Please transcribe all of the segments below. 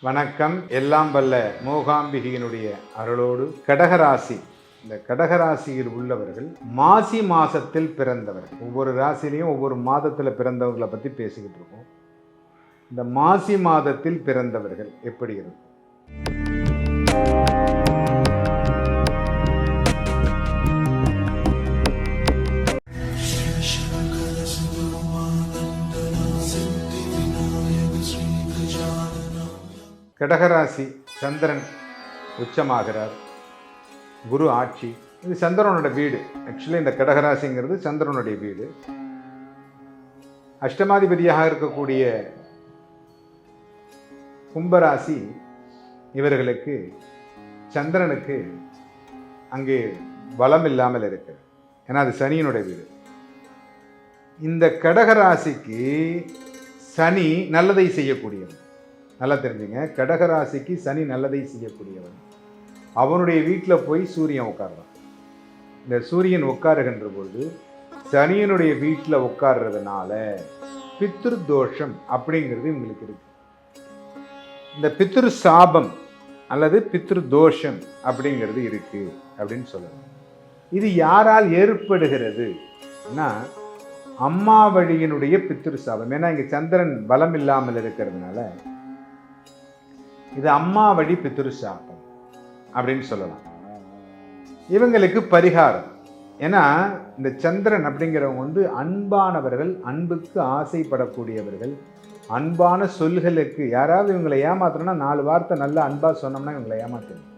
வணக்கம். எல்லாம் வல்ல மூகாம்பிகையினுடைய அருளோடு கடகராசி, இந்த கடகராசியில் உள்ளவர்கள் மாசி மாசத்தில் பிறந்தவர்கள். ஒவ்வொரு ராசிலையும் ஒவ்வொரு மாதத்தில் பிறந்தவர்களை பற்றி பேசிக்கிட்டு இருக்கோம். இந்த மாசி மாதத்தில் பிறந்தவர்கள் எப்படி இருக்கும்? கடகராசி, சந்திரன் உச்சமாகிறார், குரு ஆட்சி. இது சந்திரனோட வீடு. ஆக்சுவலி இந்த கடகராசிங்கிறது சந்திரனுடைய வீடு. அஷ்டமாதிபதியாக இருக்கக்கூடிய கும்பராசி இவர்களுக்கு சந்திரனுக்கு அங்கே பலம் இல்லாமல் இருக்கு. ஏன்னா அது சனியினுடைய வீடு. இந்த கடகராசிக்கு சனி நல்லதை செய்யக்கூடியவன். நல்லா தெரிஞ்சுங்க, கடகராசிக்கு சனி நல்லதை செய்யக்கூடியவன். அவனுடைய வீட்டில் போய் சூரியன் உட்கார்றான். இந்த சூரியன் உட்காருகின்ற பொழுது சனியனுடைய வீட்டில் உட்கார்றதுனால பித்ரு தோஷம் அப்படிங்கிறது இவங்களுக்கு இருக்கு. இந்த பித்ரு சாபம் அல்லது பித்ரு தோஷம் அப்படிங்கிறது இருக்கு அப்படின்னு சொல்லலாம். இது யாரால் ஏற்படுகிறது? அம்மா வழியினுடைய பித்ரு சாபம். ஏன்னா இங்க சந்திரன் பலம் இல்லாமல் இருக்கிறதுனால இது அம்மா வழி பித்ரு சாபம் அப்படின்னு சொல்லலாம். இவங்களுக்கு பரிகாரம், ஏன்னா இந்த சந்திரன் அப்படிங்கிறவங்க அன்பானவர்கள், அன்புக்கு ஆசைப்படக்கூடியவர்கள், அன்பான சொல்களுக்கு யாராவது இவங்களை ஏமாத்தணும்னா 4 வார்த்தை நல்லா அன்பா சொன்னோம்னா இவங்களை ஏமாத்தணும்.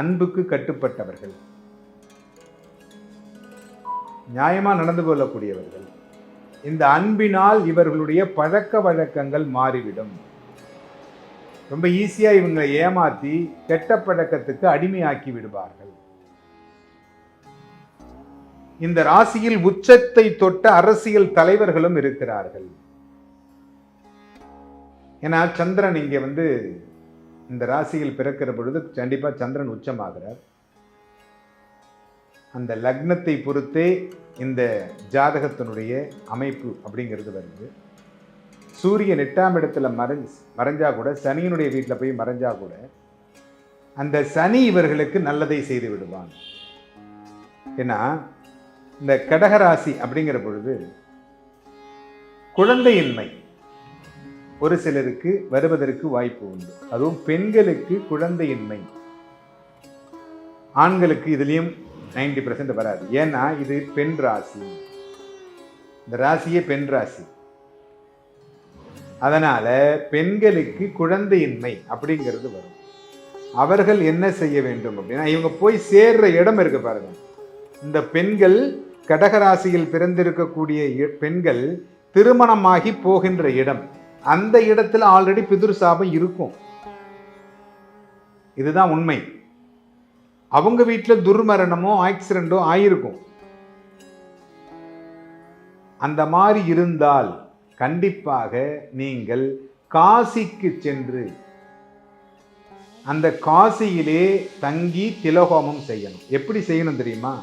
அன்புக்கு கட்டுப்பட்டவர்கள், நியாயமா நடந்து கொள்ளக்கூடியவர்கள். இந்த அன்பினால் இவர்களுடைய பழக்க வழக்கங்கள் மாறிவிடும். ரொம்ப ஈஸியா இவங்களை ஏமாத்தி கெட்ட பழக்கத்துக்கு அடிமையாக்கி விடுவார்கள். இந்த ராசியில் உச்சத்தை தொட்ட அரசியல் தலைவர்களும் இருக்கிறார்கள். ஏன்னா சந்திரன் இங்க இந்த ராசியில் பிறக்கிற பொழுது கண்டிப்பா சந்திரன் உச்சமாகிறார். அந்த லக்னத்தை பொறுத்தே இந்த ஜாதகத்தினுடைய அமைப்பு அப்படிங்கிறது வருது. சூரியன் 8ஆம் இடத்துல மறைஞ்சா கூட, சனியினுடைய வீட்டில் போய் மறைஞ்சா கூட அந்த சனி இவர்களுக்கு நல்லதை செய்து விடுவான். ஏன்னா இந்த கடகராசி அப்படிங்கிற பொழுது குழந்தையின்மை ஒரு சிலருக்கு வருவதற்கு வாய்ப்பு உண்டு. அதுவும் பெண்களுக்கு குழந்தையின்மை, ஆண்களுக்கு இதுலயும் 90% வராது. ஏன்னா இது பெண் ராசி, இந்த ராசியே பெண் ராசி. அதனால பெண்களுக்கு குழந்தையின்மை அப்படிங்கிறது வரும். அவர்கள் என்ன செய்ய வேண்டும் அப்படின்னா, இவங்க போய் சேர்ற இடம் இருக்கு பாருங்க. இந்த பெண்கள், கடகராசியில் பிறந்திருக்கக்கூடிய பெண்கள் திருமணமாகி போகின்ற இடம், அந்த இடத்துல ஆல்ரெடி பிதுர் சாபம் இருக்கும். இதுதான் உண்மை. அவங்க வீட்டில் துர்மரணமோ ஆக்சிடென்டோ ஆயிருக்கும். அந்த மாதிரி இருந்தால் கண்டிப்பாக நீங்கள் காசிக்கு சென்று அந்த காசியிலே தங்கி திலோகோமம் செய்யணும். எப்படி செய்யணும் தெரியுமா?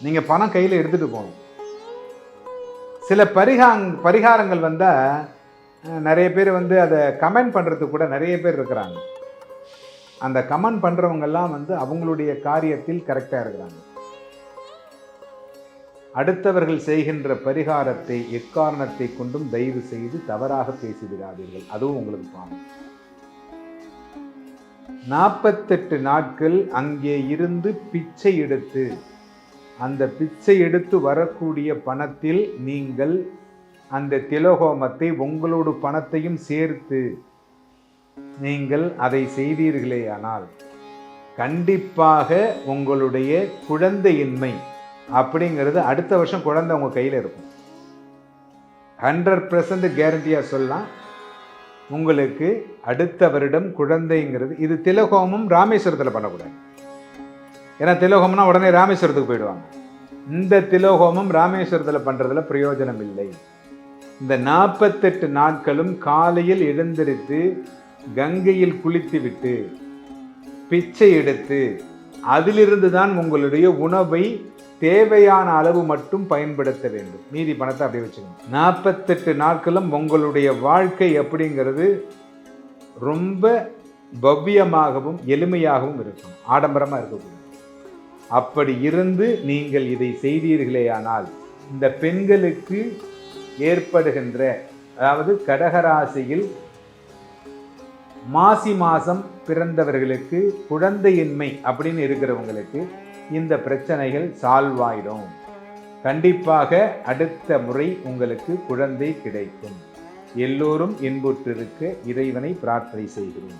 நீங்க பணம் கையில் எடுத்துட்டு போகணும். சில பரிகாரங்கள் வந்தா நிறைய பேர் அதை கமெண்ட் பண்றதுக்கு கூட நிறைய பேர் இருக்கிறாங்க. அந்த கமெண்ட் பண்றவங்கெல்லாம் அவங்களுடைய காரியத்தில் கரெக்டா இருக்கிறாங்க. அடுத்தவர்கள் செய்கின்ற பரிகாரத்தை எக்காரணத்தை கொண்டும் தயவு செய்து தவறாக பேசிவிடாதீர்கள். அதுவும் உங்களுக்கு பாவம். 48 நாட்கள் அங்கே இருந்து பிச்சை எடுத்து, அந்த பிச்சை எடுத்து வரக்கூடிய பணத்தில் நீங்கள் அந்த திலோகோமத்தை உங்களோட பணத்தையும் சேர்த்து நீங்கள் அதை செய்தீர்களேயானால் கண்டிப்பாக உங்களுடைய குழந்தையின்மை அப்படிங்கிறது அடுத்த வருஷம் குழந்தை உங்க கையில் இருக்கும். 100% கேரண்டியா சொல்லலாம், உங்களுக்கு அடுத்த வருடம் குழந்தைங்கிறது. இது திலோகோமம் ராமேஸ்வரத்தில் பண்ணக்கூடாது. ஏன்னா திலோகம்னா உடனே ராமேஸ்வரத்துக்கு போயிடுவாங்க. இந்த திலோகோமம் ராமேஸ்வரத்தில் பண்றதுல பிரயோஜனம் இல்லை. இந்த 48 நாட்களும் காலையில் எழுந்திருத்து கங்கையில் குளித்து விட்டு பிச்சை எடுத்து அதிலிருந்து தான் உங்களுடைய உணவை தேவையான அளவு மட்டும் பயன்படுத்த வேண்டும். மீதி பணத்தை அப்படியே வச்சுக்கணும். 48 நாட்களும் உங்களுடைய வாழ்க்கை அப்படிங்கிறது ரொம்ப பவ்யமாகவும் எளிமையாகவும் இருக்கணும், ஆடம்பரமாக இருக்கக்கூடாது. அப்படி இருந்து நீங்கள் இதை செய்தீர்களேயானால் இந்த பெண்களுக்கு ஏற்படுகின்ற, அதாவது கடகராசியில் மாசி மாதம் பிறந்தவர்களுக்கு குழந்தையின்மை அப்படின்னு இருக்கிறவங்களுக்கு இந்த பிரச்சனைகள் சால்வ் ஆயிடும். கண்டிப்பாக அடுத்த முறை உங்களுக்கு குழந்தை கிடைக்கும். எல்லோரும் இன்புற்றிருக்க இறைவனை பிரார்த்தனை செய்கிறேன்.